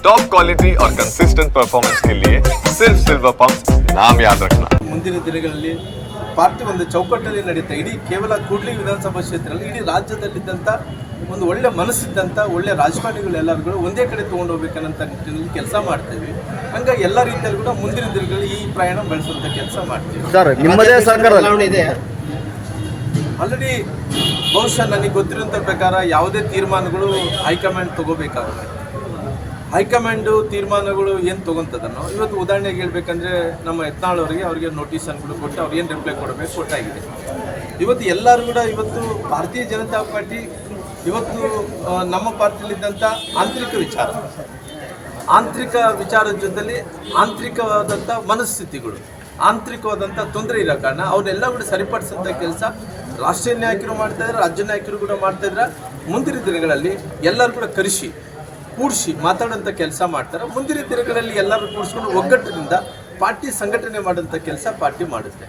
Top quality और consistent performance के लिए सिर्फ सिल्वर पंप नाम याद रखना। ಮುಂದಿನ ದಿನಗಳಲ್ಲಿ ಪಾರ್ಟಿ ಒಂದು ಚೌಕಟ್ಟಲ್ಲಿ ನಡೀತಾ ಇಡೀ ಕೇವಲ ಕೂಡ್ಲಿ ವಿಧಾನಸಭಾ ಕ್ಷೇತ್ರದಲ್ಲಿ ಇಡೀ ರಾಜ್ಯದಲ್ಲಿದ್ದಂಥ ಒಂದು ಒಳ್ಳೆ ಮನಸ್ಸಿದ್ದಂಥ ಒಳ್ಳೆ ರಾಜಕಾರಣಿಗಳೆಲ್ಲರೂ ಒಂದೇ ಕಡೆ ತೊಗೊಂಡು ಹೋಗ್ಬೇಕನ್ನಂಥ ನಿಟ್ಟಿನಲ್ಲಿ ಕೆಲಸ ಮಾಡ್ತೇವೆ. ಹಂಗಾಗಿ ಎಲ್ಲ ರೀತಿಯಲ್ಲಿ ಕೂಡ ಮುಂದಿನ ದಿನಗಳಲ್ಲಿ ಈ ಪ್ರಯಾಣ ಬೆಳೆಸುವಂಥ ಕೆಲಸ ಮಾಡ್ತೀವಿ. ಸರ್, ನಿಮ್ಮದೇ ಸರ್ಕಾರ ಇದೆ ಆಲ್ರೆಡಿ ಬಹುಶಃ ನನಗೆ ಗೊತ್ತಿರೋಂಥ ಪ್ರಕಾರ ಯಾವುದೇ ತೀರ್ಮಾನಗಳು ಹೈಕಮಾಂಡ್ ತಗೋಬೇಕಾಗುತ್ತೆ. ಹೈಕಮಾಂಡು ತೀರ್ಮಾನಗಳು ಏನು ತೊಗೊತದನೋ ಇವತ್ತು ಉದಾಹರಣೆಗೆ ಹೇಳ್ಬೇಕಂದ್ರೆ ನಮ್ಮ ಯತ್ನಾಳ್ ಅವರಿಗೆ ನೋಟಿಸನ್ಗಳು ಕೊಟ್ಟು ಅವ್ರು ಏನು ರಿಪ್ಲೈ ಕೊಡಬೇಕು ಕೊಟ್ಟಾಗಿದೆ. ಇವತ್ತು ಎಲ್ಲರೂ ಕೂಡ ಇವತ್ತು ಭಾರತೀಯ ಜನತಾ ಪಾರ್ಟಿ ಇವತ್ತು ನಮ್ಮ ಪಾರ್ಟಿಯಲ್ಲಿದ್ದಂಥ ಆಂತರಿಕ ವಿಚಾರದ ಜೊತೆಲಿ ಆಂತರಿಕವಾದಂಥ ಮನಸ್ಥಿತಿಗಳು ಆಂತರಿಕವಾದಂಥ ತೊಂದರೆ ಇರೋ ಕಾರಣ ಅವನ್ನೆಲ್ಲ ಕೂಡ ಸರಿಪಡಿಸೋಂಥ ಕೆಲಸ ರಾಷ್ಟ್ರೀಯ ನಾಯಕರು ಮಾಡ್ತಾಯಿದ್ರೆ, ರಾಜ್ಯ ನಾಯಕರು ಕೂಡ ಮಾಡ್ತಾಯಿದ್ರೆ. ಮುಂದಿನ ದಿನಗಳಲ್ಲಿ ಎಲ್ಲರೂ ಕೂಡ ಕೂಡಿಸಿ ಮಾತಾಡೋಂಥ ಕೆಲಸ ಮಾಡ್ತಾರೆ. ಮುಂದಿನ ದಿನಗಳಲ್ಲಿ ಎಲ್ಲರೂ ಕೂಡಿಸ್ಕೊಂಡು ಒಗ್ಗಟ್ಟಿನಿಂದ ಪಾರ್ಟಿ ಸಂಘಟನೆ ಮಾಡೋಂಥ ಕೆಲಸ ಪಾರ್ಟಿ ಮಾಡುತ್ತೆ.